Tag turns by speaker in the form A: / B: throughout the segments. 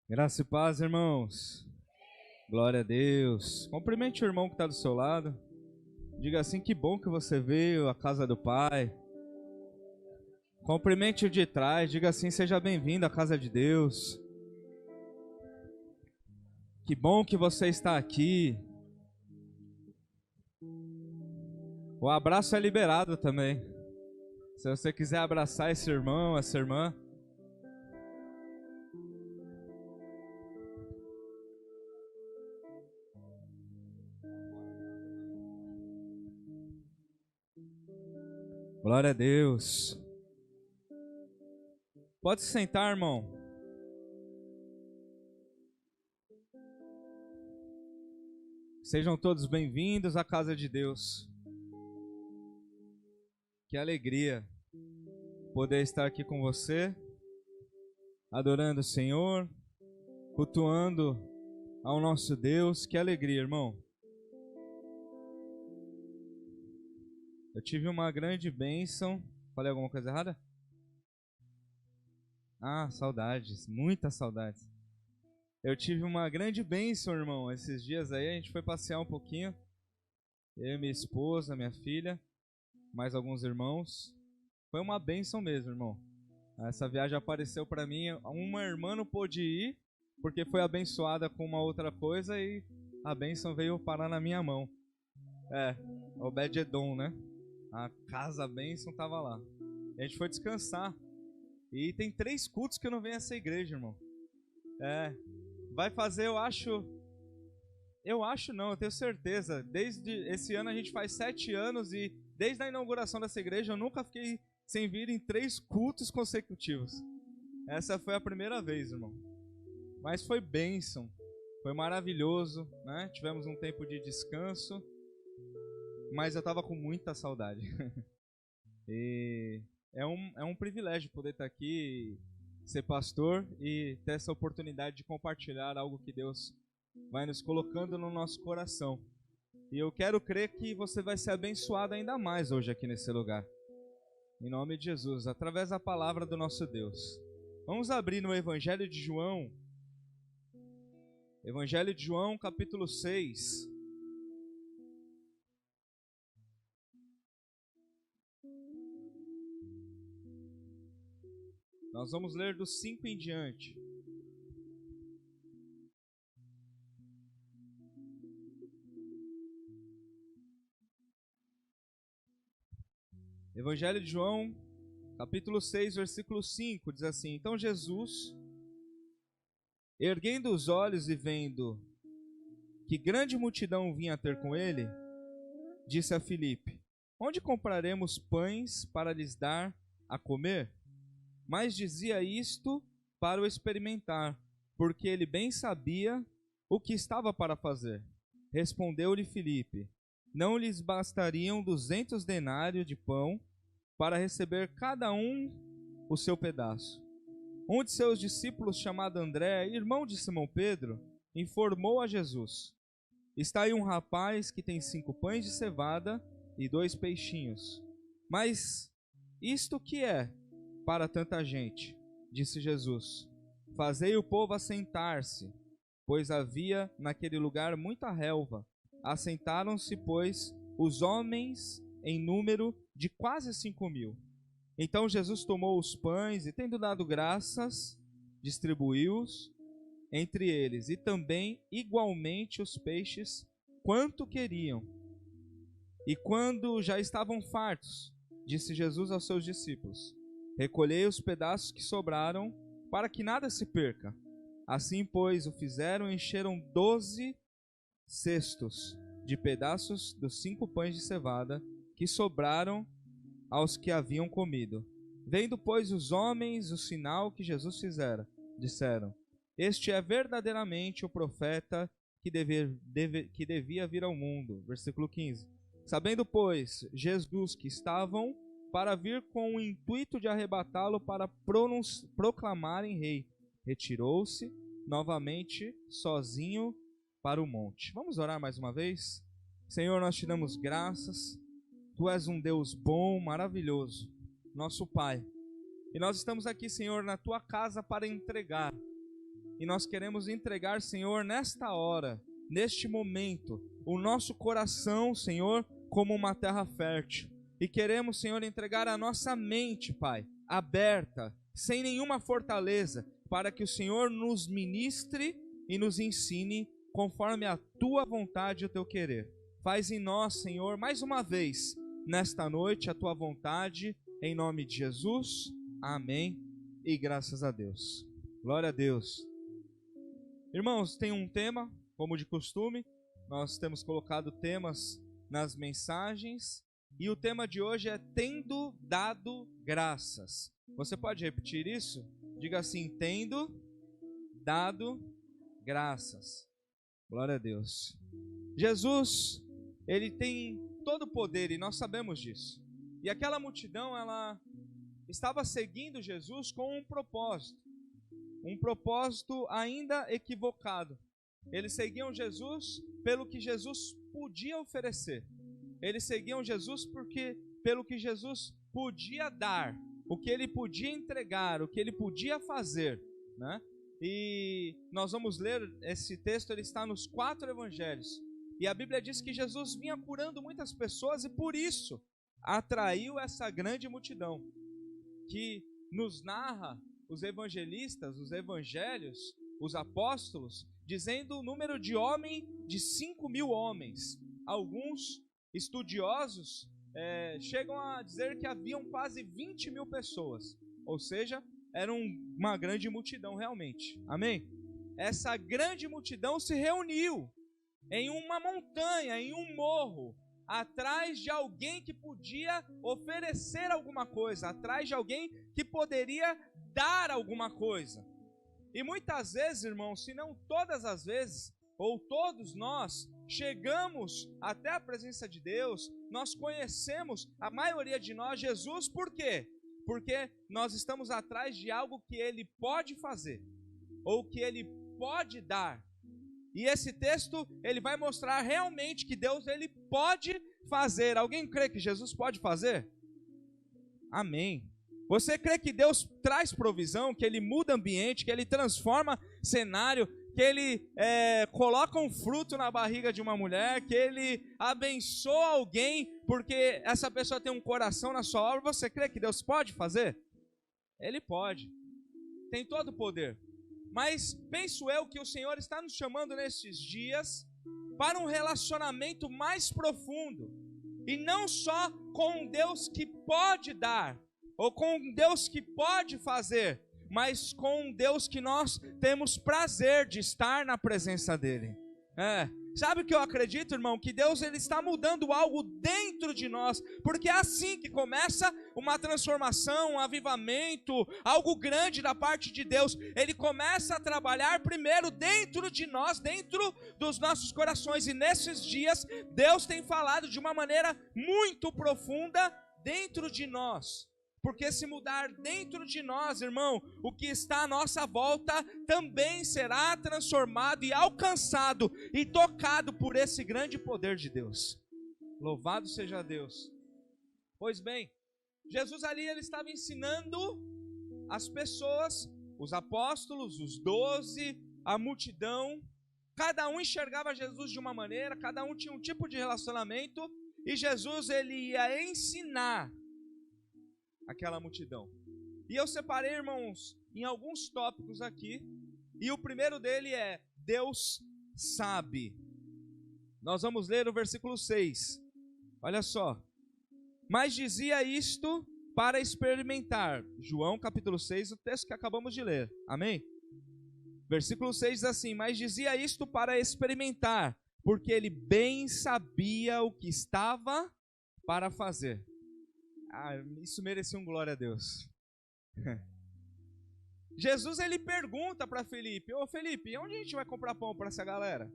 A: Graça e paz, irmãos. Glória a Deus. Cumprimente o irmão que está do seu lado. Diga assim: que bom que você veio à casa do Pai. Cumprimente o de trás. Diga assim: seja bem-vindo à casa de Deus. Que bom que você está aqui. O abraço é liberado também. Se você quiser abraçar esse irmão, essa irmã. Glória a Deus. Pode se sentar, irmão. Sejam todos bem-vindos à casa de Deus. Que alegria poder estar aqui com você, adorando o Senhor, cultuando ao nosso Deus. Que alegria, irmão. Eu tive uma grande bênção. Falei alguma coisa errada? Saudades, muitas saudades. Eu tive uma grande bênção, irmão. Esses dias aí a gente foi passear um pouquinho. Eu, minha esposa, minha filha, mais alguns irmãos. Foi uma bênção mesmo, irmão. Essa viagem apareceu para mim. Uma irmã não pôde ir porque foi abençoada com uma outra coisa e a bênção veio parar na minha mão. Obed-edom, né? A casa, a bênção tava lá. A gente foi descansar. E tem 3 cultos que eu não venho a essa igreja, irmão. Vai fazer, eu acho não, eu tenho certeza. Desde esse ano a gente faz 7 anos e desde a inauguração dessa igreja eu nunca fiquei sem vir em 3 cultos consecutivos. Essa foi a primeira vez, irmão. Mas foi bênção, foi maravilhoso, né? Tivemos um tempo de descanso, mas eu tava com muita saudade. E é um privilégio poder estar aqui, ser pastor e ter essa oportunidade de compartilhar algo que Deus vai nos colocando no nosso coração. E eu quero crer que você vai ser abençoado ainda mais hoje aqui nesse lugar. Em nome de Jesus, através da palavra do nosso Deus. Vamos abrir no Evangelho de João. Evangelho de João, capítulo 6. Nós vamos ler do 5 em diante. Evangelho de João, capítulo 6, versículo 5, diz assim: Então Jesus, erguendo os olhos e vendo que grande multidão vinha ter com ele, disse a Filipe: Onde compraremos pães para lhes dar a comer? Mas dizia isto para o experimentar, porque ele bem sabia o que estava para fazer. Respondeu-lhe Filipe: Não lhes bastariam 200 denários de pão para receber cada um o seu pedaço? Um de seus discípulos, chamado André, irmão de Simão Pedro, informou a Jesus: Está aí um rapaz que tem 5 pães de cevada e 2 peixinhos. Mas isto que é para tanta gente? Disse Jesus: Fazei o povo assentar-se, pois havia naquele lugar muita relva. Assentaram-se, pois, os homens em número de quase 5.000. Então Jesus tomou os pães e, tendo dado graças, distribuiu-os entre eles, e também igualmente os peixes, quanto queriam. E quando já estavam fartos, disse Jesus aos seus discípulos: Recolhei os pedaços que sobraram, para que nada se perca. Assim, pois, o fizeram e encheram 12 cestos de pedaços dos 5 pães de cevada que sobraram aos que haviam comido. Vendo, pois, os homens o sinal que Jesus fizera, disseram: Este é verdadeiramente o profeta que devia vir ao mundo. Versículo 15. Sabendo, pois, Jesus que estavam para vir com o intuito de arrebatá-lo para proclamarem rei, retirou-se novamente sozinho para o monte. Vamos orar mais uma vez? Senhor, nós te damos graças. Tu és um Deus bom, maravilhoso, nosso Pai. E nós estamos aqui, Senhor, na tua casa para entregar E nós queremos entregar, Senhor, nesta hora, neste momento, o nosso coração, Senhor, como uma terra fértil. E queremos, Senhor, entregar a nossa mente, Pai, aberta, sem nenhuma fortaleza, para que o Senhor nos ministre e nos ensine conforme a Tua vontade e o Teu querer. Faz em nós, Senhor, mais uma vez, nesta noite, a Tua vontade, em nome de Jesus. Amém. E graças a Deus. Glória a Deus. Irmãos, tem um tema, como de costume, nós temos colocado temas nas mensagens, e o tema de hoje é tendo dado graças. Você pode repetir isso? Diga assim, tendo dado graças. Glória a Deus. Jesus, Ele tem todo o poder e nós sabemos disso. E aquela multidão, ela estava seguindo Jesus com um propósito ainda equivocado. Eles seguiam Jesus pelo que Jesus podia oferecer. Eles seguiam Jesus pelo que Jesus podia dar, o que Ele podia entregar, o que Ele podia fazer, né? E nós vamos ler esse texto, ele está nos 4 evangelhos. E a Bíblia diz que Jesus vinha curando muitas pessoas e por isso atraiu essa grande multidão, que nos narra os evangelistas, os evangelhos, os apóstolos, dizendo o número de 5.000 homens. Alguns estudiosos chegam a dizer que haviam quase 20.000 pessoas, ou seja, era uma grande multidão realmente, amém? Essa grande multidão se reuniu em uma montanha, em um morro, atrás de alguém que podia oferecer alguma coisa, atrás de alguém que poderia dar alguma coisa. E muitas vezes, irmãos, se não todas as vezes, ou todos nós, chegamos até a presença de Deus, nós conhecemos, a maioria de nós, Jesus, por quê? Porque nós estamos atrás de algo que Ele pode fazer, ou que Ele pode dar. E esse texto, ele vai mostrar realmente que Deus, Ele pode fazer. Alguém crê que Jesus pode fazer? Amém. Você crê que Deus traz provisão, que Ele muda ambiente, que Ele transforma cenário, que Ele coloca um fruto na barriga de uma mulher, que Ele abençoa alguém, porque essa pessoa tem um coração na sua obra? Você crê que Deus pode fazer? Ele pode. Tem todo o poder. Mas penso eu que o Senhor está nos chamando nesses dias para um relacionamento mais profundo. E não só com um Deus que pode dar, ou com um Deus que pode fazer, mas com um Deus que nós temos prazer de estar na presença dEle. Sabe o que eu acredito, irmão? Que Deus, Ele está mudando algo dentro de nós, porque é assim que começa uma transformação, um avivamento, algo grande da parte de Deus. Ele começa a trabalhar primeiro dentro de nós, dentro dos nossos corações, e nesses dias Deus tem falado de uma maneira muito profunda dentro de nós. Porque se mudar dentro de nós, irmão, o que está à nossa volta também será transformado e alcançado e tocado por esse grande poder de Deus. Louvado seja Deus. Pois bem, Jesus ali, ele estava ensinando as pessoas, os apóstolos, os 12, a multidão. Cada um enxergava Jesus de uma maneira, cada um tinha um tipo de relacionamento, e Jesus, ele ia ensinar aquela multidão. E eu separei, irmãos, em alguns tópicos aqui, e o primeiro dele é Deus sabe. Nós vamos ler o versículo 6. Olha só. Mas dizia isto para experimentar. João capítulo 6, o texto que acabamos de ler. Amém? Versículo 6 diz assim: mas dizia isto para experimentar, porque ele bem sabia o que estava para fazer. Isso merecia um glória a Deus. Jesus, ele pergunta para Felipe: ô Felipe, onde a gente vai comprar pão para essa galera?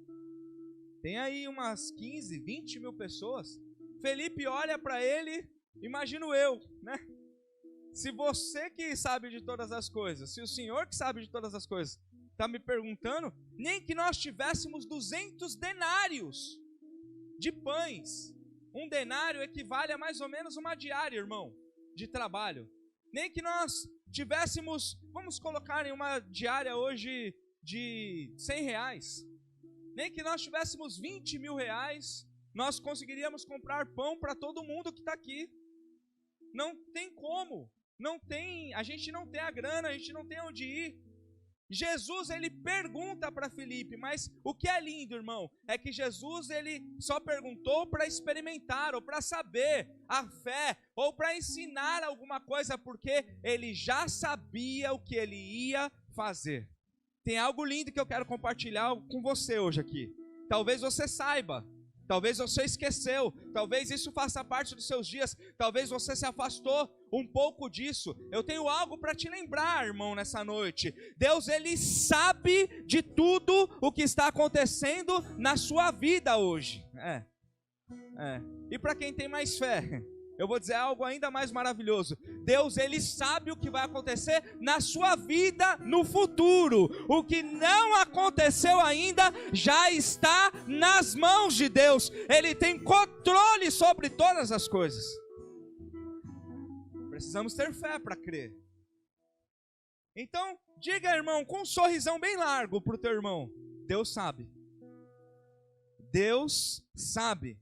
A: Tem aí umas 15, 20 mil pessoas. Felipe olha para ele, imagino eu, né? Se você que sabe de todas as coisas, se o Senhor que sabe de todas as coisas está me perguntando, nem que nós tivéssemos 200 denários de pães. Um denário equivale a mais ou menos uma diária, irmão, de trabalho. Nem que nós tivéssemos, vamos colocar em uma diária hoje de 100 reais, nem que nós tivéssemos 20 mil reais, nós conseguiríamos comprar pão para todo mundo que está aqui. Não tem como, a gente não tem a grana, a gente não tem onde ir. Jesus, ele pergunta para Filipe, mas o que é lindo, irmão, é que Jesus, ele só perguntou para experimentar, ou para saber a fé, ou para ensinar alguma coisa, porque ele já sabia o que ele ia fazer. Tem algo lindo que eu quero compartilhar com você hoje aqui. Talvez você saiba, talvez você esqueceu, talvez isso faça parte dos seus dias, talvez você se afastou um pouco disso. Eu tenho algo para te lembrar, irmão, nessa noite. Deus, ele sabe de tudo o que está acontecendo na sua vida hoje. E para quem tem mais fé, eu vou dizer algo ainda mais maravilhoso. Deus, ele sabe o que vai acontecer na sua vida no futuro. O que não aconteceu ainda já está nas mãos de Deus. Ele tem controle sobre todas as coisas. Precisamos ter fé para crer. Então, diga, irmão, com um sorrisão bem largo para o teu irmão: Deus sabe. Deus sabe.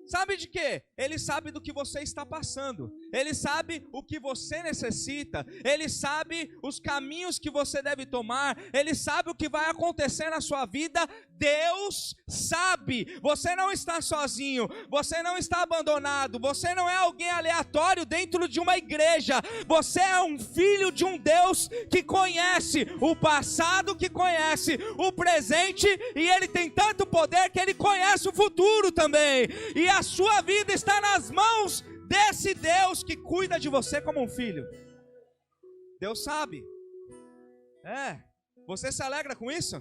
A: Sabe de quê? Ele sabe do que você está passando. Ele sabe o que você necessita. Ele sabe os caminhos que você deve tomar. Ele sabe o que vai acontecer na sua vida. Deus sabe. Você não está sozinho. Você não está abandonado. Você não é alguém aleatório dentro de uma igreja. Você é um filho de um Deus que conhece o passado, que conhece o presente, e Ele tem tanto poder que Ele conhece o futuro também. E a sua vida está nas mãos desse Deus que cuida de você como um filho. Deus sabe. Você se alegra com isso?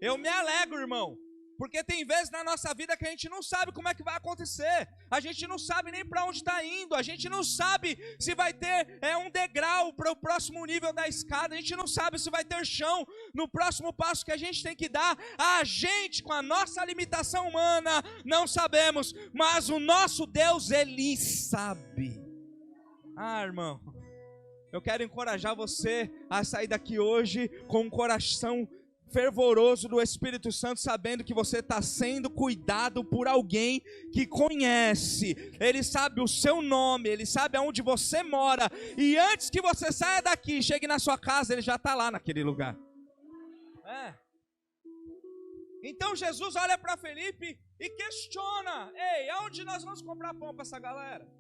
A: Eu me alegro, irmão, porque tem vezes na nossa vida que a gente não sabe como é que vai acontecer. A gente não sabe nem para onde está indo. A gente não sabe se vai ter um degrau para o próximo nível da escada. A gente não sabe se vai ter chão no próximo passo que a gente tem que dar. A gente, com a nossa limitação humana, não sabemos. Mas o nosso Deus, Ele sabe. Irmão, eu quero encorajar você a sair daqui hoje com um coração fervoroso do Espírito Santo, sabendo que você está sendo cuidado por alguém que conhece. Ele sabe o seu nome, Ele sabe aonde você mora, e antes que você saia daqui, chegue na sua casa, Ele já está lá naquele lugar. Então Jesus olha para Felipe e questiona: ei, aonde nós vamos comprar pão para essa galera?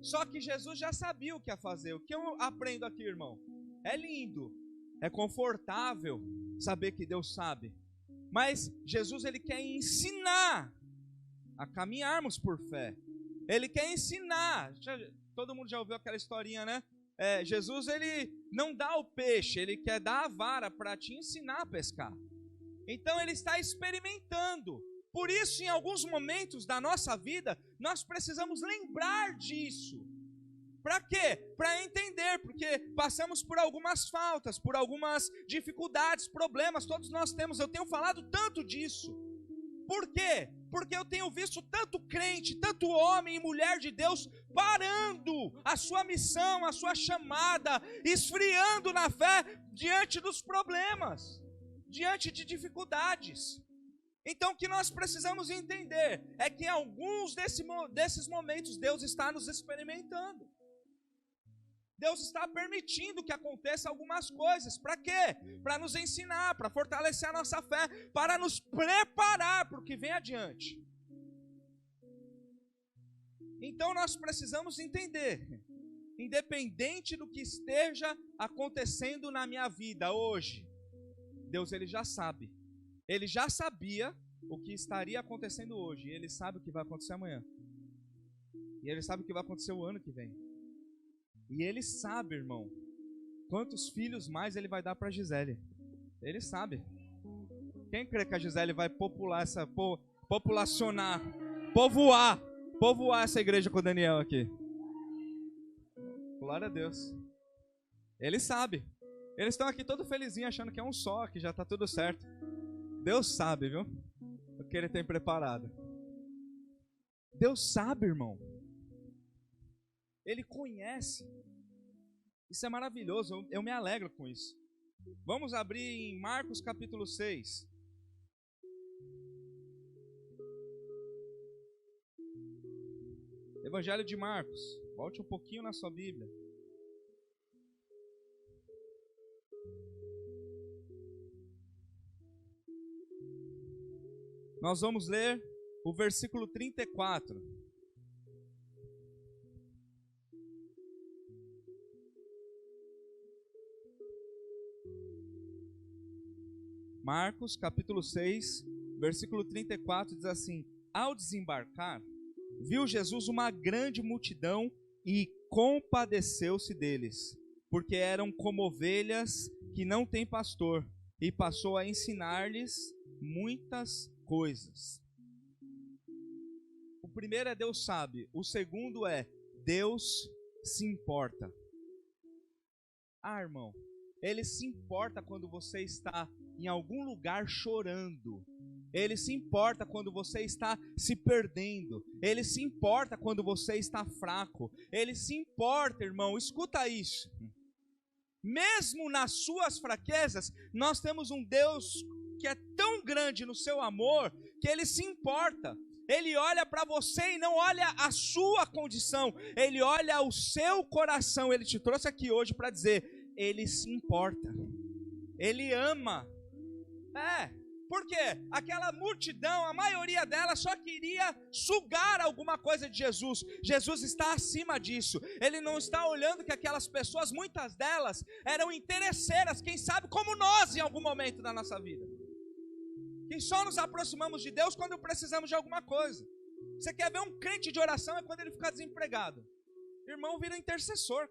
A: Só que Jesus já sabia o que ia fazer. O que eu aprendo aqui, irmão? É lindo, é confortável saber que Deus sabe, mas Jesus, Ele quer ensinar a caminharmos por fé. Ele quer ensinar. Todo mundo já ouviu aquela historinha, né? Jesus, Ele não dá o peixe, Ele quer dar a vara para te ensinar a pescar. Então Ele está experimentando. Por isso, em alguns momentos da nossa vida, nós precisamos lembrar disso. Para quê? Para entender, porque passamos por algumas faltas, por algumas dificuldades, problemas, todos nós temos. Eu tenho falado tanto disso. Por quê? Porque eu tenho visto tanto crente, tanto homem e mulher de Deus parando a sua missão, a sua chamada, esfriando na fé diante dos problemas, diante de dificuldades. Então o que nós precisamos entender é que em alguns desses momentos Deus está nos experimentando. Deus está permitindo que aconteça algumas coisas. Para quê? Para nos ensinar, para fortalecer a nossa fé, para nos preparar para o que vem adiante. Então nós precisamos entender, independente do que esteja acontecendo na minha vida hoje, Deus, Ele já sabe. Ele já sabia o que estaria acontecendo hoje, e Ele sabe o que vai acontecer amanhã. E Ele sabe o que vai acontecer o ano que vem. E Ele sabe, irmão, quantos filhos mais Ele vai dar para Gisele. Ele sabe. Quem crê que a Gisele vai povoar essa igreja com o Daniel aqui? Glória a Deus. Ele sabe. Eles estão aqui todo felizinho, achando que é um só, que já está tudo certo. Deus sabe, viu? O que Ele tem preparado. Deus sabe, irmão. Ele conhece. Isso é maravilhoso, eu me alegro com isso. Vamos abrir em Marcos capítulo 6. Evangelho de Marcos. Volte um pouquinho na sua Bíblia. Nós vamos ler o versículo 34. Marcos, capítulo 6, versículo 34, diz assim: Ao desembarcar, viu Jesus uma grande multidão e compadeceu-se deles, porque eram como ovelhas que não têm pastor, e passou a ensinar-lhes muitas coisas. O primeiro é Deus sabe, o segundo é Deus se importa. Irmão, Ele se importa quando você está em algum lugar chorando. Ele se importa quando você está se perdendo. Ele se importa quando você está fraco. Ele se importa, irmão, escuta isso. Mesmo nas suas fraquezas, nós temos um Deus que é tão grande no seu amor, que Ele se importa. Ele olha para você e não olha a sua condição, Ele olha o seu coração. Ele te trouxe aqui hoje para dizer, Ele se importa, Ele ama. Por quê? Aquela multidão, a maioria dela só queria sugar alguma coisa de Jesus. Jesus está acima disso. Ele não está olhando que aquelas pessoas, muitas delas, eram interesseiras, quem sabe como nós em algum momento da nossa vida. Que só nos aproximamos de Deus quando precisamos de alguma coisa. Você quer ver um crente de oração, é quando ele fica desempregado. Irmão, vira intercessor.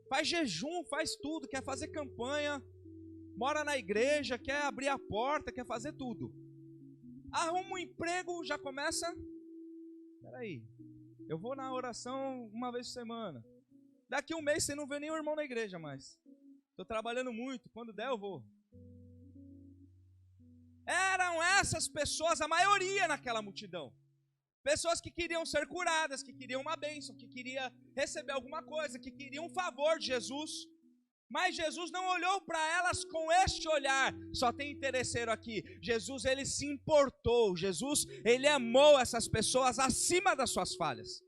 A: Faz jejum, faz tudo, quer fazer campanha, mora na igreja, quer abrir a porta, quer fazer tudo. Arruma um emprego, já começa. Peraí, eu vou na oração uma vez por semana. Daqui um mês você não vê nem o irmão na igreja mais. Estou trabalhando muito, quando der eu vou. Eram essas pessoas, a maioria naquela multidão. Pessoas que queriam ser curadas, que queriam uma bênção, que queriam receber alguma coisa, que queriam um favor de Jesus. Mas Jesus não olhou para elas com este olhar. Só tem interesseiro aqui. Jesus, Ele se importou. Jesus, Ele amou essas pessoas acima das suas falhas.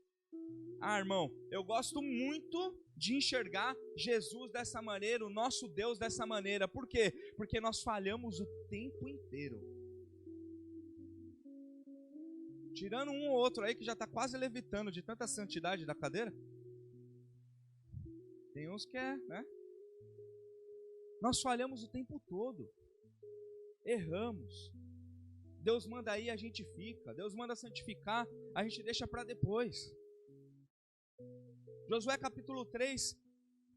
A: Irmão, eu gosto muito de enxergar Jesus dessa maneira, o nosso Deus dessa maneira. Por quê? Porque nós falhamos o tempo inteiro. Tirando um ou outro aí que já está quase levitando de tanta santidade da cadeira. Tem uns que né? Nós falhamos o tempo todo. Erramos. Deus manda aí, a gente fica. Deus manda santificar, a gente deixa para depois. Josué capítulo 3,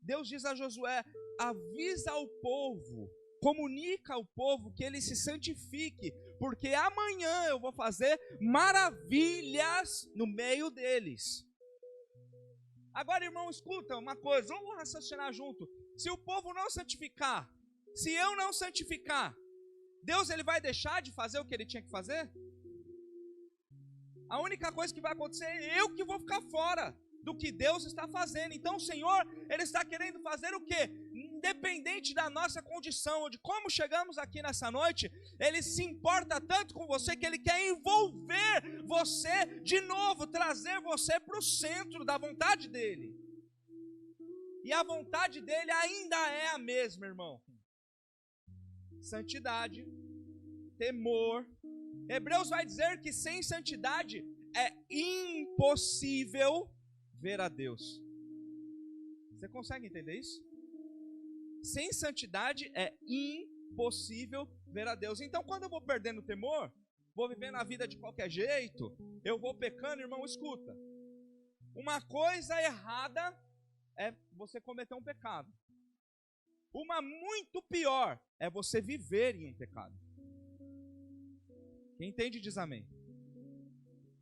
A: Deus diz a Josué, avisa ao povo, comunica ao povo que ele se santifique, porque amanhã eu vou fazer maravilhas no meio deles. Agora, irmão, escuta uma coisa, vamos raciocinar junto. Se o povo não santificar, se eu não santificar, Deus ele vai deixar de fazer o que ele tinha que fazer? A única coisa que vai acontecer é eu que vou ficar fora do que Deus está fazendo. Então o Senhor, Ele está querendo fazer o quê? Independente da nossa condição, ou de como chegamos aqui nessa noite, Ele se importa tanto com você, que Ele quer envolver você de novo, trazer você para o centro da vontade dEle. E a vontade dEle ainda é a mesma, irmão. Santidade, temor. Hebreus vai dizer que sem santidade é impossível ver a Deus. Você consegue entender isso? Sem santidade é impossível ver a Deus. Então quando eu vou perdendo o temor, vou vivendo a vida de qualquer jeito, eu vou pecando, irmão, escuta. Uma coisa errada é você cometer um pecado. Uma muito pior é você viver em um pecado. Quem entende diz amém.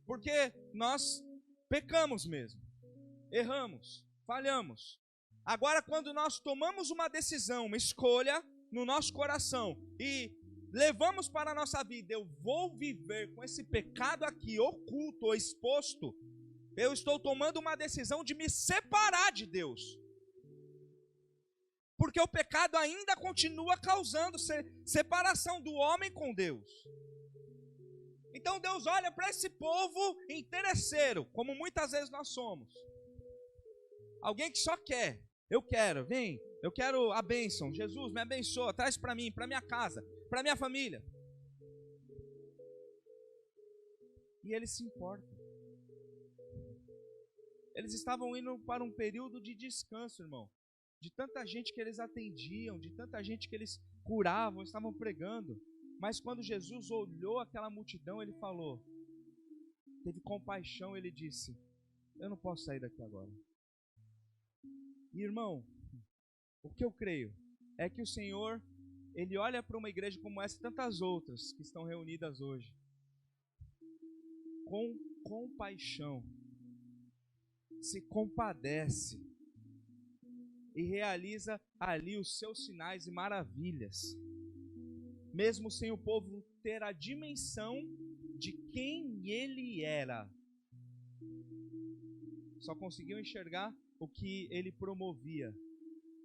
A: Porque nós pecamos mesmo. Erramos, falhamos. Agora, quando nós tomamos uma decisão, uma escolha no nosso coração e levamos para a nossa vida, eu vou viver com esse pecado aqui oculto ou exposto, eu estou tomando uma decisão de me separar de Deus. Porque o pecado ainda continua causando separação do homem com Deus. Então Deus olha para esse povo interesseiro, como muitas vezes nós somos. Alguém que só quer, eu quero, vem, eu quero a bênção, Jesus me abençoa, traz para mim, para minha casa, para minha família. E eles se importam. Eles estavam indo para um período de descanso, irmão. De tanta gente que eles atendiam, de tanta gente que eles curavam, estavam pregando. Mas quando Jesus olhou aquela multidão, ele falou, teve compaixão, ele disse, eu não posso sair daqui agora. E, irmão, o que eu creio é que o Senhor, Ele olha para uma igreja como essa e tantas outras que estão reunidas hoje, com compaixão, se compadece e realiza ali os seus sinais e maravilhas, mesmo sem o povo ter a dimensão de quem ele era. Só conseguiam enxergar o que ele promovia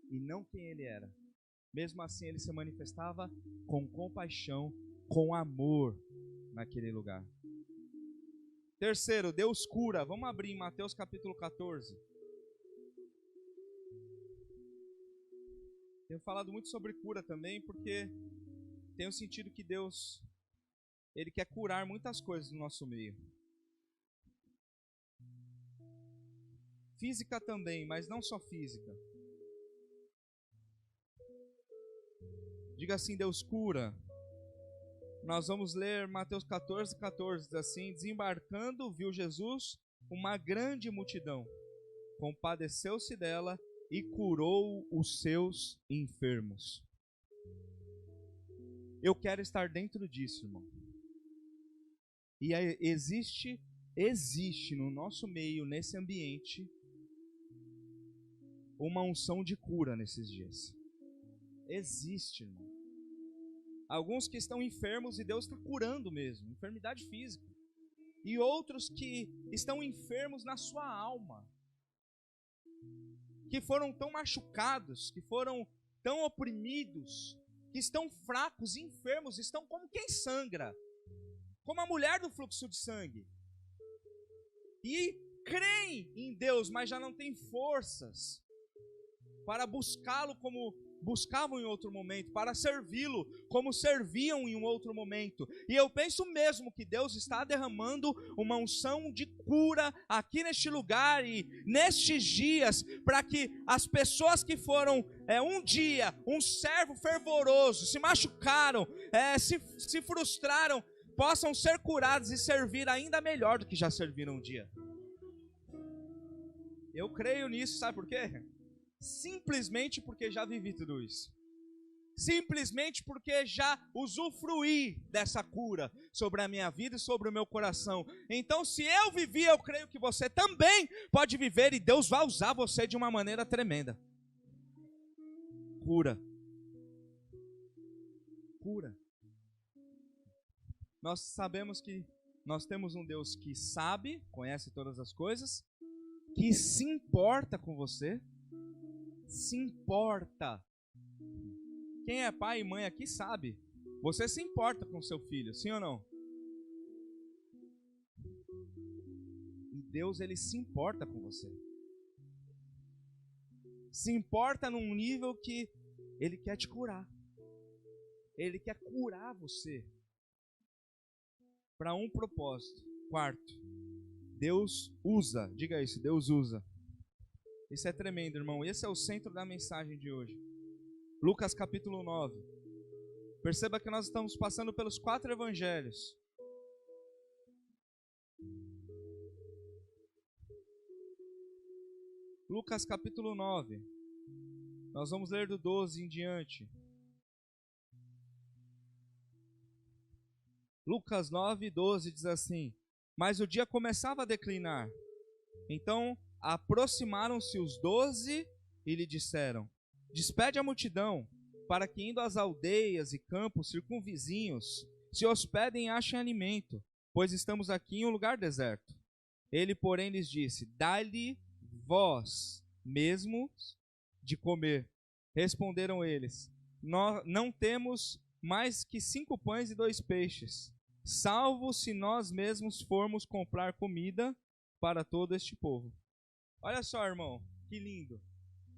A: e não quem ele era. Mesmo assim, ele se manifestava com compaixão, com amor naquele lugar. Terceiro, Deus cura. Vamos abrir em Mateus capítulo 14. Tenho falado muito sobre cura também, porque tenho sentido que Deus, Ele quer curar muitas coisas no nosso meio. Física também, mas não só física. Diga assim, Deus cura. Nós vamos ler Mateus 14, 14, diz assim, desembarcando, viu Jesus uma grande multidão, compadeceu-se dela e curou os seus enfermos. Eu quero estar dentro disso, irmão. E existe no nosso meio, nesse ambiente, uma unção de cura nesses dias. Existe, irmão. Alguns que estão enfermos e Deus está curando mesmo, enfermidade física. E outros que estão enfermos na sua alma, que foram tão machucados, que foram tão oprimidos, que estão fracos, enfermos, estão como quem sangra, como a mulher do fluxo de sangue. E creem em Deus, mas já não têm forças para buscá-lo como buscavam em outro momento, para servi-lo como serviam em um outro momento. E eu penso mesmo que Deus está derramando uma unção de cura aqui neste lugar e nestes dias, para que as pessoas que foram um dia um servo fervoroso, se machucaram, se frustraram, possam ser curados e servir ainda melhor do que já serviram um dia. Eu creio nisso, sabe por quê? Simplesmente porque já vivi tudo isso. Simplesmente porque já usufruí dessa cura sobre a minha vida e sobre o meu coração. Então, se eu vivi, eu creio que você também pode viver e Deus vai usar você de uma maneira tremenda. Cura. Cura. Nós sabemos que nós temos um Deus que sabe, conhece todas as coisas, que se importa com você. Se importa. Quem é pai e mãe aqui sabe. Você se importa com seu filho, sim ou não? E Deus, Ele se importa com você. Se importa num nível que Ele quer te curar. Ele quer curar você. Para um propósito. Quarto, Deus usa. Diga isso, Deus usa. Isso é tremendo, irmão. Esse é o centro da mensagem de hoje. Lucas capítulo 9. Perceba que nós estamos passando pelos 4 evangelhos. Lucas capítulo 9. Nós vamos ler do 12 em diante. Lucas 9, 12 diz assim: mas o dia começava a declinar. Então aproximaram-se os 12 e lhe disseram: despede a multidão, para que indo às aldeias e campos circunvizinhos se hospedem e achem alimento, pois estamos aqui em um lugar deserto. Ele, porém, lhes disse: dai-lhe vós mesmos de comer. Responderam eles: nós não temos mais que 5 pães e 2 peixes, salvo se nós mesmos formos comprar comida para todo este povo. Olha só, irmão, que lindo.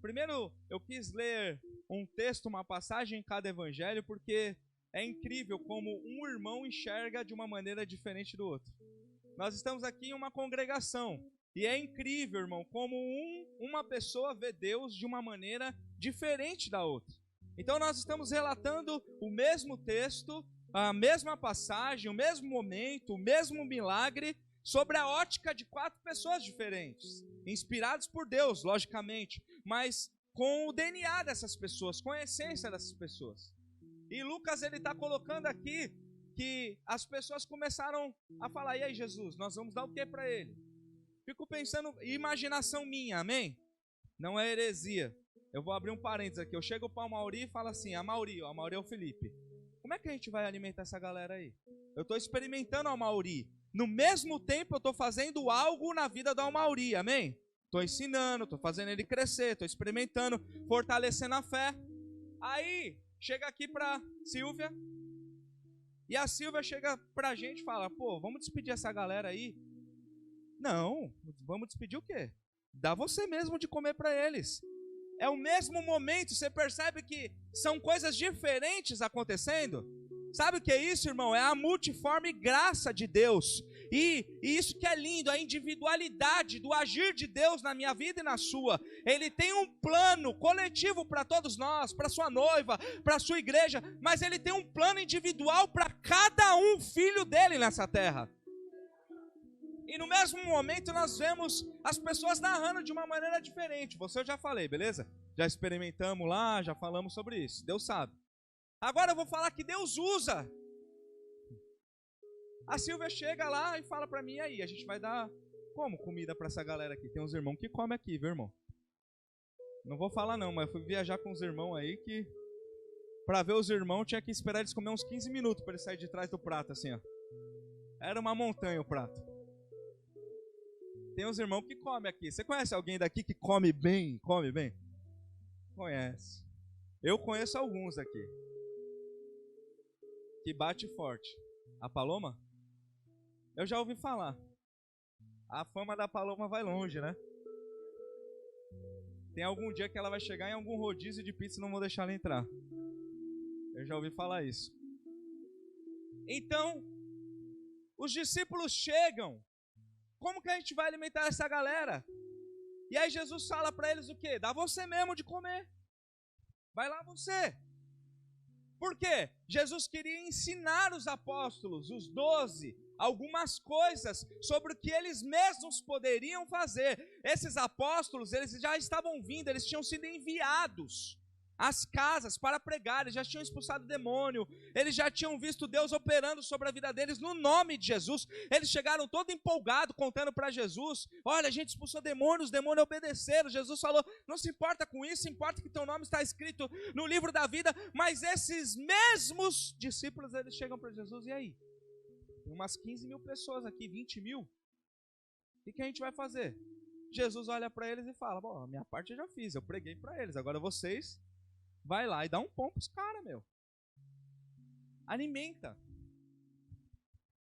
A: Primeiro, eu quis ler um texto, uma passagem em cada evangelho, porque é incrível como um irmão enxerga de uma maneira diferente do outro. Nós estamos aqui em uma congregação, e é incrível, irmão, como uma pessoa vê Deus de uma maneira diferente da outra. Então nós estamos relatando o mesmo texto, a mesma passagem, o mesmo momento, o mesmo milagre, sobre a ótica de 4 pessoas diferentes, inspirados por Deus, logicamente, mas com o DNA dessas pessoas, com a essência dessas pessoas. E Lucas, ele está colocando aqui que as pessoas começaram a falar: e aí, Jesus, nós vamos dar o que para ele? Fico pensando, imaginação minha, amém? Não é heresia. Eu vou abrir um parênteses aqui. Eu chego para o Mauri e falo assim: a Mauri é o Felipe. Como é que a gente vai alimentar essa galera aí? Eu estou experimentando o Mauri. No mesmo tempo eu estou fazendo algo na vida do Mauri, amém? Estou ensinando, estou fazendo ele crescer, estou experimentando, fortalecendo a fé. Aí, chega aqui para Silvia, e a Silvia chega para a gente e fala: pô, vamos despedir essa galera aí? Não, vamos despedir o quê? Dá você mesmo de comer para eles. É o mesmo momento, você percebe que são coisas diferentes acontecendo? Sabe o que é isso, irmão? É a multiforme graça de Deus. E isso que é lindo, a individualidade do agir de Deus na minha vida e na sua. Ele tem um plano coletivo para todos nós, para sua noiva, para sua igreja, mas ele tem um plano individual para cada um filho dele nessa terra. E no mesmo momento nós vemos as pessoas narrando de uma maneira diferente. Você eu já falei, beleza? Já experimentamos lá, já falamos sobre isso. Deus sabe. Agora eu vou falar que Deus usa. A Silvia chega lá e fala para mim: e aí, a gente vai dar como comida para essa galera aqui? Tem uns irmãos que comem aqui, viu, irmão? Não vou falar não, mas eu fui viajar com os irmãos aí que para ver os irmãos tinha que esperar eles comer uns 15 minutos para eles saírem de trás do prato, assim, ó. Era uma montanha o prato. Tem uns irmãos que comem aqui. Você conhece alguém daqui que come bem? Come bem? Conhece. Eu conheço alguns aqui. Que bate forte. A Paloma? Eu já ouvi falar. A fama da Paloma vai longe, né? Tem algum dia que ela vai chegar em algum rodízio de pizza e não vou deixar ela entrar. Eu já ouvi falar isso. Então, os discípulos chegam. Como que a gente vai alimentar essa galera? E aí Jesus fala para eles o quê? Dá você mesmo de comer. Vai lá você. Por quê? Jesus queria ensinar os apóstolos, os 12, algumas coisas sobre o que eles mesmos poderiam fazer. Esses apóstolos, eles já estavam vindo, eles tinham sido enviados às casas para pregar, eles já tinham expulsado demônio, eles já tinham visto Deus operando sobre a vida deles no nome de Jesus. Eles chegaram todo empolgados, contando para Jesus: olha, a gente expulsou demônios, os demônios obedeceram. Jesus falou: não se importa com isso, importa que teu nome está escrito no livro da vida. Mas esses mesmos discípulos, eles chegam para Jesus: e aí? Tem umas 15 mil pessoas aqui, 20 mil, o que a gente vai fazer? Jesus olha para eles e fala: bom, a minha parte eu já fiz, eu preguei para eles, agora vocês vai lá e dá um pão pros caras, meu. Alimenta.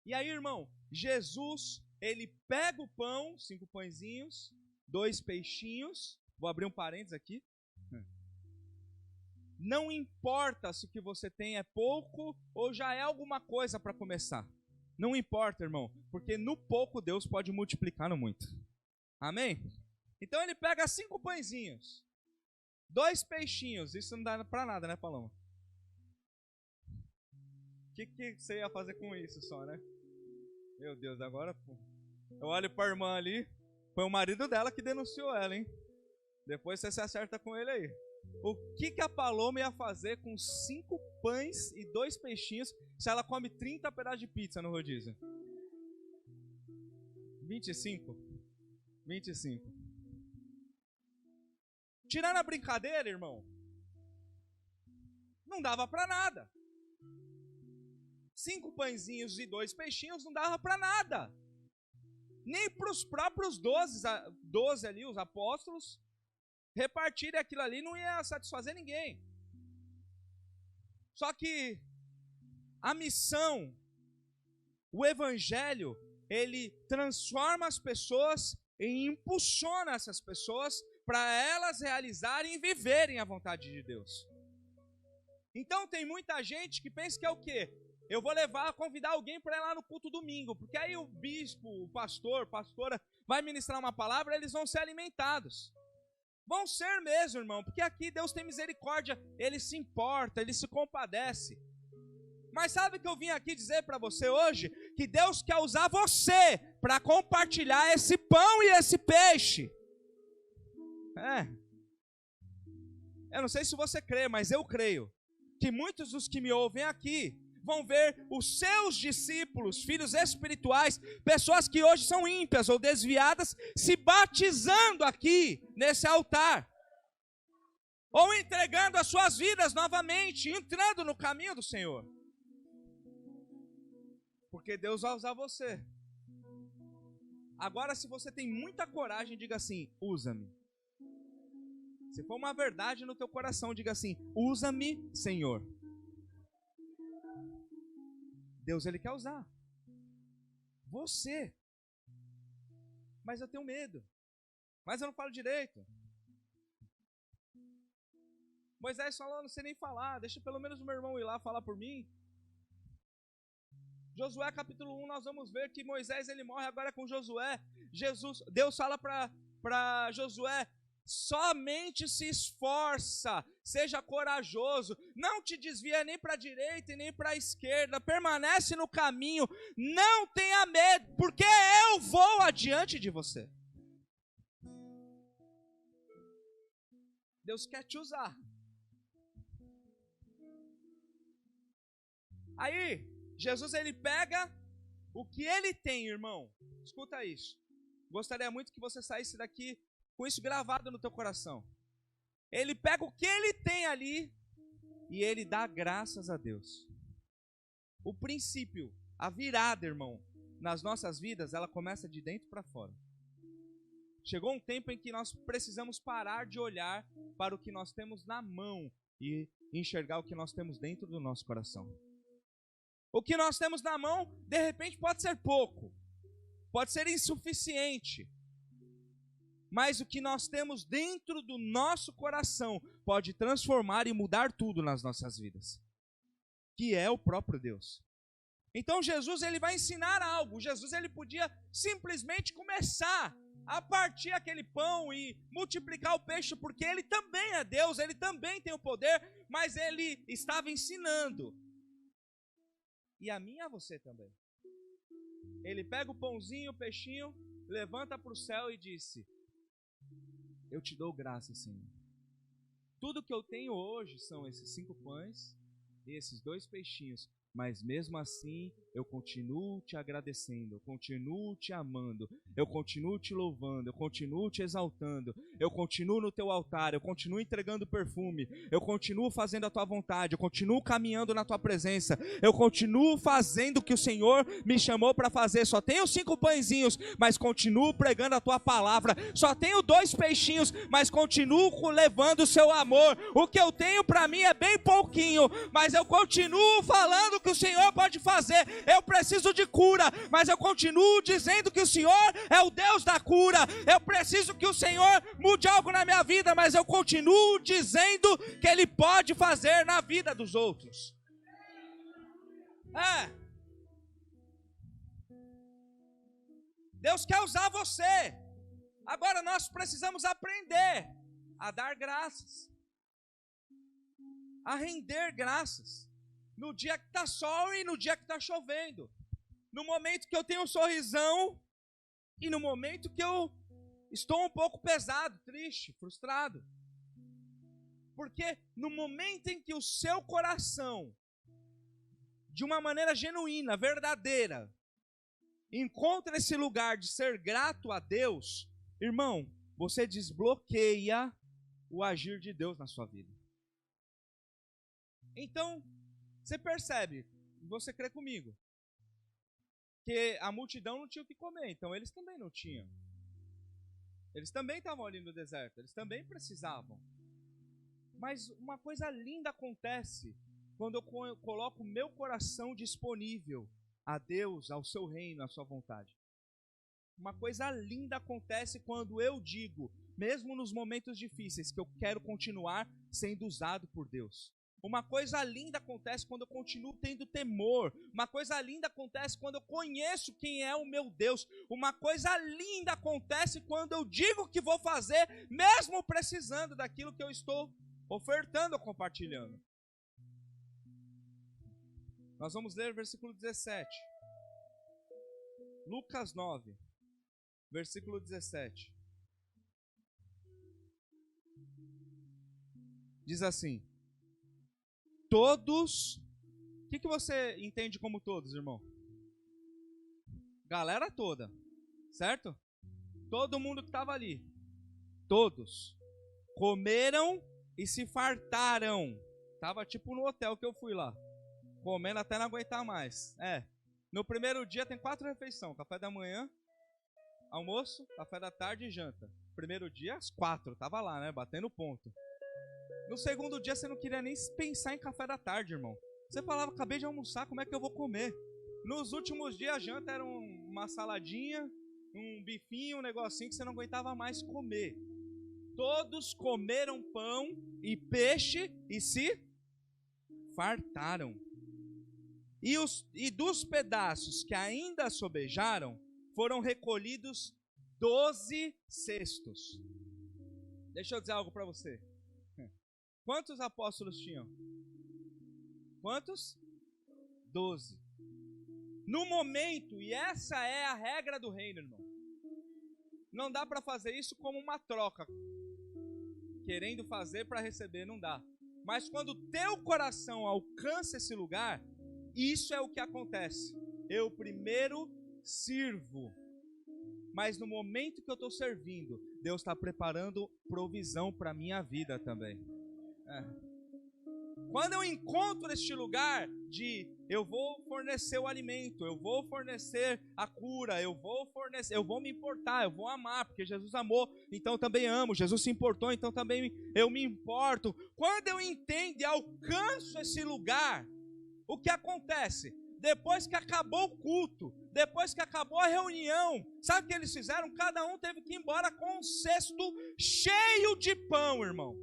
A: E aí, irmão, Jesus, ele pega o pão, 5 pãezinhos, 2 peixinhos. Vou abrir um parênteses aqui. Não importa se o que você tem é pouco ou já é alguma coisa para começar. Não importa, irmão, porque no pouco Deus pode multiplicar no muito. Amém? Então ele pega 5 pãezinhos, 2 peixinhos, isso não dá pra nada, né, Paloma? O que você ia fazer com isso só, né? Meu Deus, agora pô. Eu olho pra irmã ali, foi o marido dela que denunciou ela, hein? Depois você se acerta com ele aí. O que a Paloma ia fazer com 5 pães e 2 peixinhos se ela come 30 pedaços de pizza no rodízio? 25. Tirando a brincadeira, irmão, não dava para nada. 5 pãezinhos e 2 peixinhos não dava para nada. Nem para os próprios 12 ali, os apóstolos. repartir e aquilo ali não ia satisfazer ninguém. Só que a missão, o evangelho, ele transforma as pessoas e impulsiona essas pessoas para elas realizarem e viverem a vontade de Deus. Então tem muita gente que pensa que é o quê? Eu vou convidar alguém para ir lá no culto domingo, porque aí o bispo, o pastor, pastora vai ministrar uma palavra, eles vão ser alimentados. Vão ser mesmo, irmão, porque aqui Deus tem misericórdia, Ele se importa, Ele se compadece. Mas sabe o que eu vim aqui dizer para você hoje? Que Deus quer usar você para compartilhar esse pão e esse peixe. Eu não sei se você crê, mas eu creio que muitos dos que me ouvem aqui vão ver os seus discípulos, filhos espirituais, pessoas que hoje são ímpias ou desviadas, se batizando aqui nesse altar, ou entregando as suas vidas novamente, entrando no caminho do Senhor, porque Deus vai usar você. Agora, se você tem muita coragem, diga assim: usa-me. Se for uma verdade no teu coração, diga assim: usa-me, Senhor. Deus, Ele quer usar você. Mas eu tenho medo. Mas eu não falo direito. Moisés falou: não sei nem falar, deixa pelo menos o meu irmão ir lá falar por mim. Josué capítulo 1, nós vamos ver que Moisés ele morre agora com Josué. Deus fala para Josué: somente se esforça, seja corajoso, não te desvia nem para a direita e nem para a esquerda, permanece no caminho, não tenha medo, porque eu vou adiante de você. Deus quer te usar. Aí, Jesus ele pega o que ele tem, irmão. Escuta isso. Gostaria muito que você saísse daqui com isso gravado no teu coração. Ele pega o que ele tem ali e ele dá graças a Deus. O princípio, a virada, irmão, nas nossas vidas, ela começa de dentro para fora. Chegou um tempo em que nós precisamos parar de olhar para o que nós temos na mão e enxergar o que nós temos dentro do nosso coração. O que nós temos na mão, de repente, pode ser pouco, pode ser insuficiente, mas o que nós temos dentro do nosso coração pode transformar e mudar tudo nas nossas vidas, que é o próprio Deus. Então Jesus ele vai ensinar algo. Jesus ele podia simplesmente começar a partir aquele pão e multiplicar o peixe, porque ele também é Deus, ele também tem o poder, mas ele estava ensinando. E a mim e a você também. Ele pega o pãozinho, o peixinho, levanta para o céu e disse: eu te dou graça, Senhor. Tudo que eu tenho hoje são esses 5 pães e esses 2 peixinhos. Mas mesmo assim, eu continuo te agradecendo, eu continuo te amando, eu continuo te louvando, eu continuo te exaltando, eu continuo no teu altar, eu continuo entregando perfume, eu continuo fazendo a tua vontade, eu continuo caminhando na tua presença, eu continuo fazendo o que o Senhor me chamou para fazer. Só tenho 5 pãezinhos, mas continuo pregando a tua palavra. Só tenho 2 peixinhos, mas continuo levando o seu amor. O que eu tenho para mim é bem pouquinho, mas eu continuo falando que o Senhor pode fazer. Eu preciso de cura, mas eu continuo dizendo que o Senhor é o Deus da cura. Eu preciso que o Senhor mude algo na minha vida, mas eu continuo dizendo que Ele pode fazer na vida dos outros. Deus quer usar você. Agora nós precisamos aprender a dar graças, a render graças. No dia que está sol e no dia que está chovendo. No momento que eu tenho um sorrisão e no momento que eu estou um pouco pesado, triste, frustrado. Porque no momento em que o seu coração, de uma maneira genuína, verdadeira, encontra esse lugar de ser grato a Deus, irmão, você desbloqueia o agir de Deus na sua vida. Então, você percebe, você crê comigo, que a multidão não tinha o que comer, então eles também não tinham. Eles também estavam ali no deserto, eles também precisavam. Mas uma coisa linda acontece quando eu coloco o meu coração disponível a Deus, ao seu reino, à sua vontade. Uma coisa linda acontece quando eu digo, mesmo nos momentos difíceis, que eu quero continuar sendo usado por Deus. Uma coisa linda acontece quando eu continuo tendo temor. Uma coisa linda acontece quando eu conheço quem é o meu Deus. Uma coisa linda acontece quando eu digo que vou fazer, mesmo precisando daquilo que eu estou ofertando ou compartilhando. Nós vamos ler o versículo 17. Lucas 9, versículo 17. Diz assim: todos, o que você entende como todos, irmão? Galera toda, certo? Todo mundo que estava ali, todos, comeram e se fartaram. Tava tipo no hotel que eu fui lá, comendo até não aguentar mais. No primeiro dia tem 4 refeições: café da manhã, almoço, café da tarde e janta. Primeiro dia, às 4, tava lá, né, batendo ponto. No segundo dia você não queria nem pensar em café da tarde, irmão. Você falava, acabei de almoçar, como é que eu vou comer? Nos últimos dias a janta era uma saladinha, um bifinho, um negocinho que você não aguentava mais comer. Todos comeram pão e peixe e se fartaram. E dos pedaços que ainda sobejaram, foram recolhidos 12 cestos. Deixa eu dizer algo para você. Quantos apóstolos tinham? Quantos? 12. No momento, e essa é a regra do reino, irmão, não dá para fazer isso como uma troca, querendo fazer para receber, não dá. Mas quando o teu coração alcança esse lugar, isso é o que acontece. Eu primeiro sirvo, mas no momento que eu estou servindo, Deus está preparando provisão para a minha vida também. Quando eu encontro este lugar de eu vou fornecer o alimento, eu vou fornecer a cura, eu vou me importar, eu vou amar, porque Jesus amou, então eu também amo. Jesus se importou, então também eu me importo. Quando eu entendo e alcanço esse lugar, o que acontece? Depois que acabou o culto, depois que acabou a reunião, sabe o que eles fizeram? Cada um teve que ir embora com um cesto cheio de pão, irmão.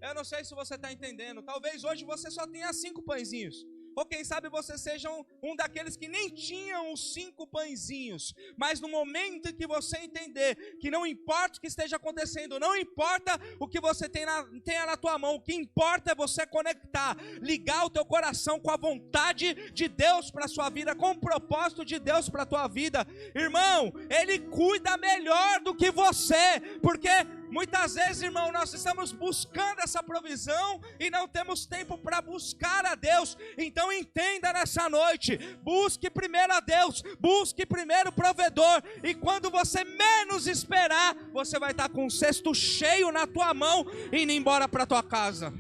A: Eu não sei se você está entendendo. Talvez hoje você só tenha 5 pãezinhos. Ou quem sabe você seja um daqueles que nem tinham os 5 pãezinhos. Mas no momento em que você entender que não importa o que esteja acontecendo, não importa o que você tenha na tua mão, o que importa é você conectar, ligar o teu coração com a vontade de Deus para a sua vida, com o propósito de Deus para a tua vida. Irmão, Ele cuida melhor do que você, porque muitas vezes, irmão, nós estamos buscando essa provisão e não temos tempo para buscar a Deus. Então entenda nessa noite, busque primeiro a Deus, busque primeiro o provedor, e quando você menos esperar, você vai estar com um cesto cheio na tua mão e indo embora para tua casa.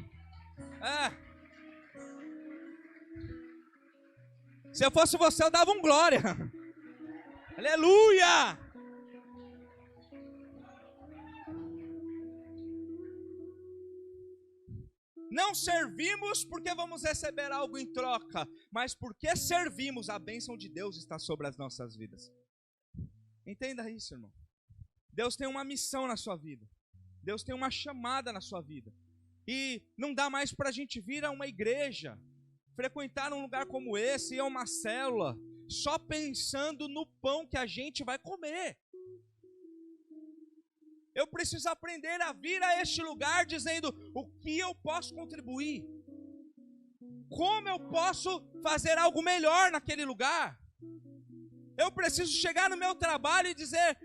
A: Se eu fosse você, eu dava um glória. Aleluia! Não servimos porque vamos receber algo em troca, mas porque servimos, a bênção de Deus está sobre as nossas vidas. Entenda isso, irmão. Deus tem uma missão na sua vida. Deus tem uma chamada na sua vida. E não dá mais para a gente vir a uma igreja, frequentar um lugar como esse, ir a uma célula, só pensando no pão que a gente vai comer. Eu preciso aprender a vir a este lugar dizendo o que eu posso contribuir, como eu posso fazer algo melhor naquele lugar. Eu preciso chegar no meu trabalho e dizer,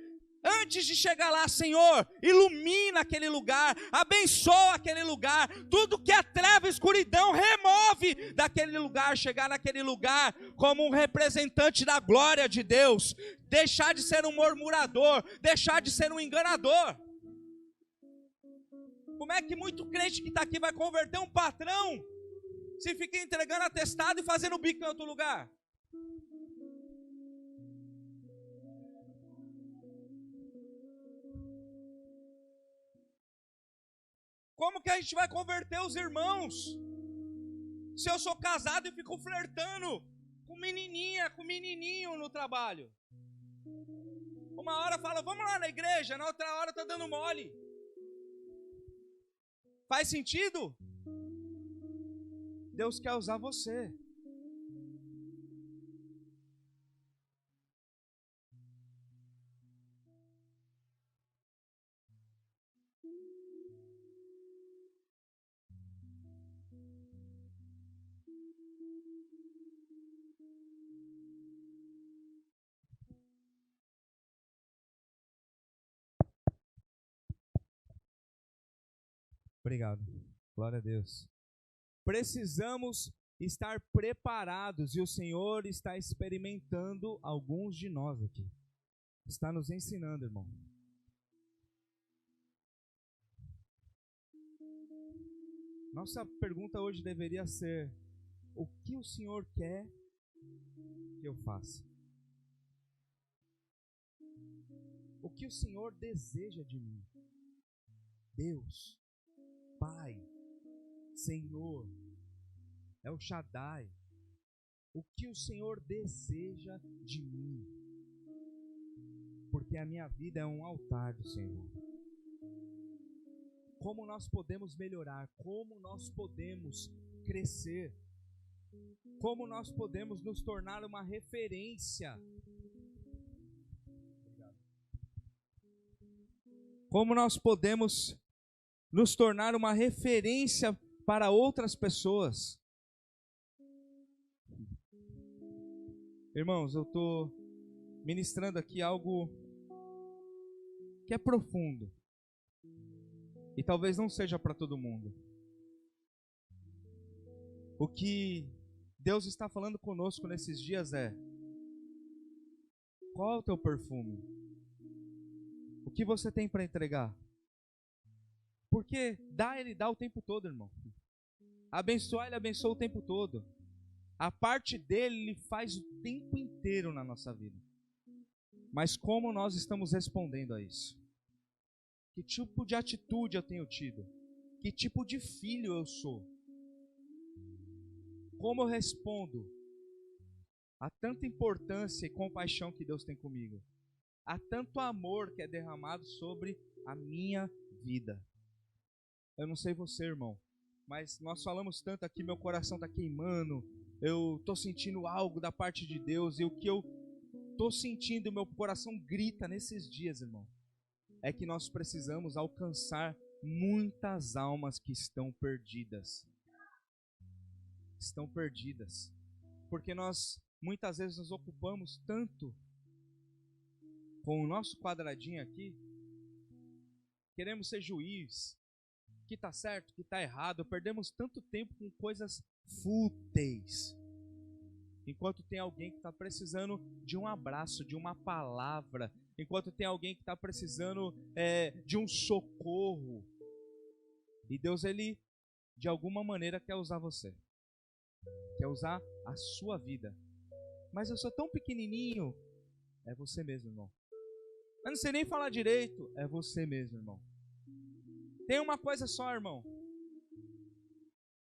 A: antes de chegar lá, Senhor, ilumina aquele lugar, abençoa aquele lugar, tudo que é treva e escuridão, remove daquele lugar, chegar naquele lugar como um representante da glória de Deus, deixar de ser um murmurador, deixar de ser um enganador. Como é que muito crente que está aqui vai converter um patrão se fica entregando atestado e fazendo bico em outro lugar? Como que a gente vai converter os irmãos? Se eu sou casado e fico flertando com menininha, com menininho no trabalho. Uma hora fala, vamos lá na igreja, na outra hora tá dando mole. Faz sentido? Deus quer usar você. Obrigado. Glória a Deus. Precisamos estar preparados e o Senhor está experimentando alguns de nós aqui. Está nos ensinando, irmão. Nossa pergunta hoje deveria ser: o que o Senhor quer que eu faça? O que o Senhor deseja de mim? Deus, Pai, Senhor, El Shaddai, o que o Senhor deseja de mim? Porque a minha vida é um altar do Senhor. Como nós podemos melhorar? Como nós podemos crescer? Como nós podemos nos tornar uma referência? Como nós podemos nos tornar uma referência para outras pessoas? Irmãos, eu estou ministrando aqui algo que é profundo e talvez não seja para todo mundo. O que Deus está falando conosco nesses dias é: qual é o teu perfume? O que você tem para entregar? Porque Ele dá o tempo todo, irmão. Abençoar, Ele abençoa o tempo todo. A parte dele, Ele faz o tempo inteiro na nossa vida. Mas como nós estamos respondendo a isso? Que tipo de atitude eu tenho tido? Que tipo de filho eu sou? Como eu respondo a tanta importância e compaixão que Deus tem comigo? Há tanto amor que é derramado sobre a minha vida. Eu não sei você, irmão, mas nós falamos tanto aqui, meu coração está queimando, eu estou sentindo algo da parte de Deus, e o que eu estou sentindo, meu coração grita nesses dias, irmão, é que nós precisamos alcançar muitas almas que estão perdidas. Estão perdidas, porque nós muitas vezes nos ocupamos tanto com o nosso quadradinho aqui, queremos ser juiz, que está certo, que está errado, perdemos tanto tempo com coisas fúteis, enquanto tem alguém que está precisando de um abraço, de uma palavra, enquanto tem alguém que está precisando de um socorro, e Deus, Ele, de alguma maneira, quer usar você, quer usar a sua vida, mas eu sou tão pequenininho. É você mesmo, irmão. Eu não sei nem falar direito. É você mesmo, irmão. Tem uma coisa só, irmão.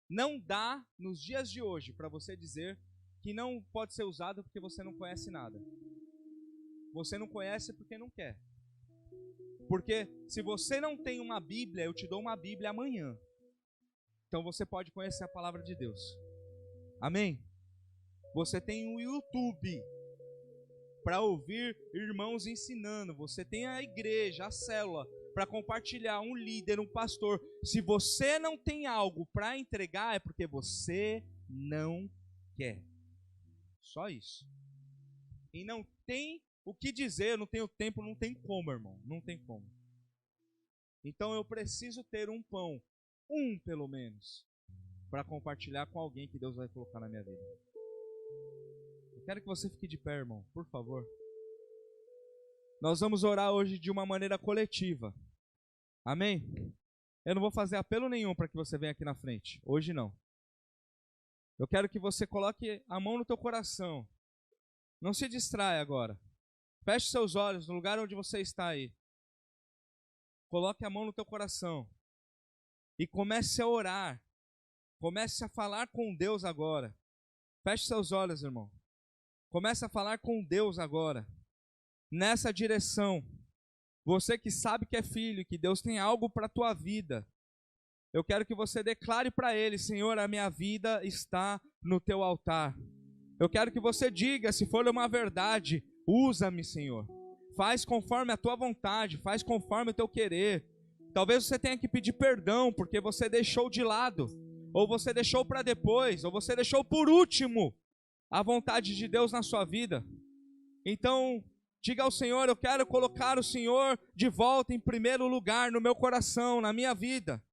A: Não dá nos dias de hoje para você dizer que não pode ser usado porque você não conhece nada. Você não conhece porque não quer. Porque se você não tem uma Bíblia, eu te dou uma Bíblia amanhã. Então você pode conhecer a palavra de Deus. Amém? Você tem um YouTube para ouvir irmãos ensinando. Você tem a igreja, a célula, para compartilhar, um líder, um pastor. Se você não tem algo para entregar, é porque você não quer. Só isso. E não tem o que dizer, não tenho tempo, não tem como, irmão. Não tem como. Então eu preciso ter um pão, pelo menos, para compartilhar com alguém que Deus vai colocar na minha vida. Eu quero que você fique de pé, irmão, por favor. Nós vamos orar hoje de uma maneira coletiva. Amém? Eu não vou fazer apelo nenhum para que você venha aqui na frente. Hoje não. Eu quero que você coloque a mão no teu coração. Não se distraia agora. Feche seus olhos no lugar onde você está aí. Coloque a mão no teu coração. e comece a orar. Comece a falar com Deus agora. Feche seus olhos, irmão. Comece a falar com Deus agora. Nessa direção. Você que sabe que é filho, que Deus tem algo para a tua vida. Eu quero que você declare para Ele: Senhor, a minha vida está no teu altar. Eu quero que você diga, se for uma verdade: usa-me, Senhor. Faz conforme a tua vontade, faz conforme o teu querer. Talvez você tenha que pedir perdão porque você deixou de lado, ou você deixou para depois, ou você deixou por último a vontade de Deus na sua vida. Então, diga ao Senhor: eu quero colocar o Senhor de volta em primeiro lugar no meu coração, na minha vida.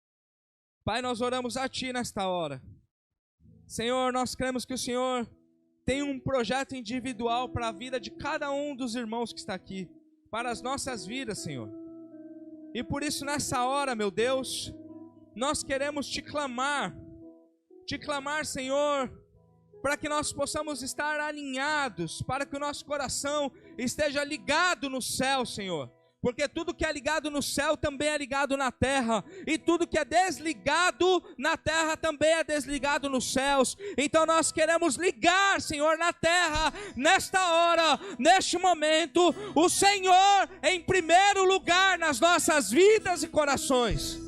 A: Pai, nós oramos a Ti nesta hora. Senhor, nós cremos que o Senhor tem um projeto individual para a vida de cada um dos irmãos que está aqui, para as nossas vidas, Senhor. E por isso nessa hora, meu Deus, nós queremos Te clamar, Senhor, para que nós possamos estar alinhados, para que o nosso coração esteja ligado no céu, Senhor. Porque tudo que é ligado no céu também é ligado na terra, e tudo que é desligado na terra também é desligado nos céus. Então nós queremos ligar, Senhor, na terra, nesta hora, neste momento, o Senhor em primeiro lugar nas nossas vidas e corações.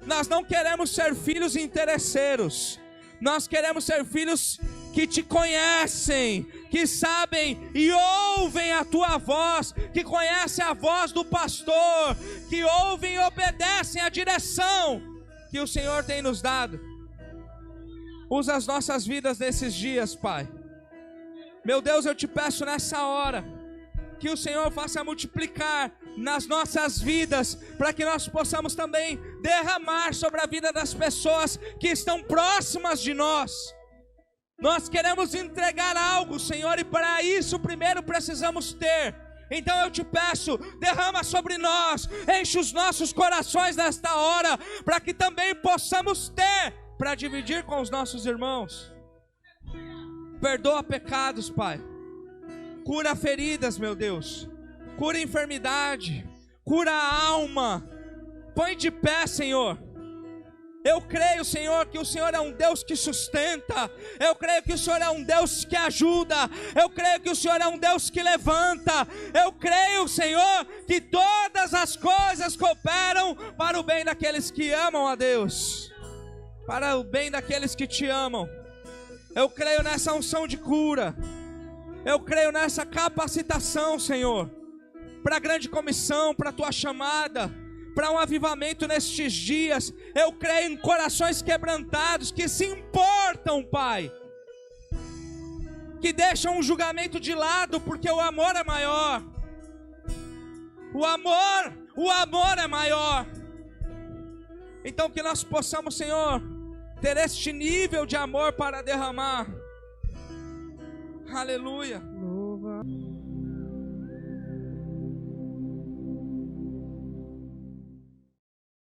A: Nós não queremos ser filhos interesseiros, nós queremos ser filhos que Te conhecem, que sabem e ouvem a Tua voz, que conhecem a voz do pastor, que ouvem e obedecem a direção que o Senhor tem nos dado. Usa as nossas vidas nesses dias, Pai. Meu Deus, eu Te peço nessa hora, que o Senhor faça multiplicar nas nossas vidas, para que nós possamos também derramar sobre a vida das pessoas que estão próximas de nós. Nós queremos entregar algo, Senhor, e para isso primeiro precisamos ter. Então eu Te peço, derrama sobre nós, enche os nossos corações nesta hora, para que também possamos ter, para dividir com os nossos irmãos. Perdoa pecados, Pai. Cura feridas, meu Deus. Cura enfermidade. Cura a alma. Põe de pé, Senhor. Eu creio, Senhor, que o Senhor é um Deus que sustenta. Eu creio que o Senhor é um Deus que ajuda. Eu creio que o Senhor é um Deus que levanta. Eu creio, Senhor, que todas as coisas cooperam para o bem daqueles que amam a Deus, para o bem daqueles que Te amam. Eu creio nessa unção de cura. Eu creio nessa capacitação, Senhor, para a grande comissão, para a Tua chamada, para um avivamento nestes dias. Eu creio em corações quebrantados, que se importam, Pai, que deixam o julgamento de lado, porque o amor é maior. O amor é maior. Então que nós possamos, Senhor, ter este nível de amor para derramar. Aleluia.